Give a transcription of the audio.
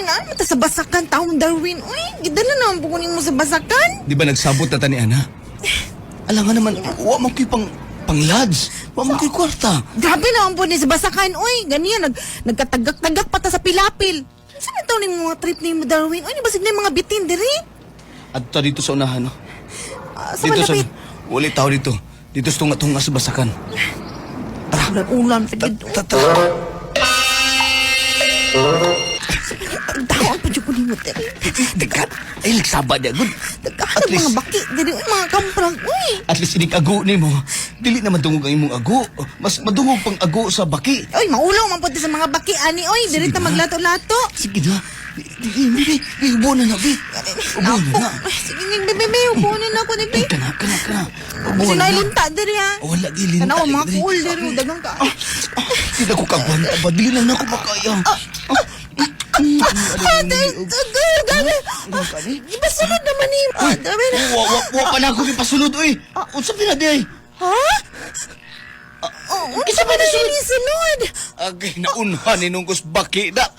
na mata sa basakan taong Darwin. Uy, gidala naman pukunin mo sa basakan. Di ba nagsabot na tani, ana? Alam nga naman, wa mo kayo pang lads. Wa mo kayo kwarta. Grabe naman po ni sa basakan. Uy, ganyan, nagkatagak-tagak pata sa pilapil. Saan na taon yung mga trip ni mo, Darwin? Uy, nabasig na yung mga bitin, diri. At dito sa unahan, no? Sa Dito malapit. Wali tao dito. Dito sa tunga-tunga sa basakan. Ulan, pagid. Tawang pa dyan ko ni mo, diri. Dekat. Ay, nagsaba niya. Good. Daghan ang mga baki, diri. Uy, mga kamprang. Uy. At least inig ago ni mo. Dili na madungog ang imong ago. Mas madungog pang ago sa baki. Uy, maulaw man po sa mga baki, ani. Uy, diri ta maglato-lato. Sige na. Bibi, ubo na na, Bi. Ubo na na. Sige, bebe, ubunin na ako ni Bi. Kana. Ubo Kasi na na. nailinta, diri ha. Wala, gilinta. Tanaw, mga cool, diri. Dagang ka. Hindi na ko kagwanta ba? Dili na ako makaya. Ate, gani. Iba sunod naman ni mo. Dami na. Wa pa na ako ipasunod, uy. Unsa pinadi ay? Ha? Ano sa ba na sinisunod? Agay, naunhan ni nungkos baki da.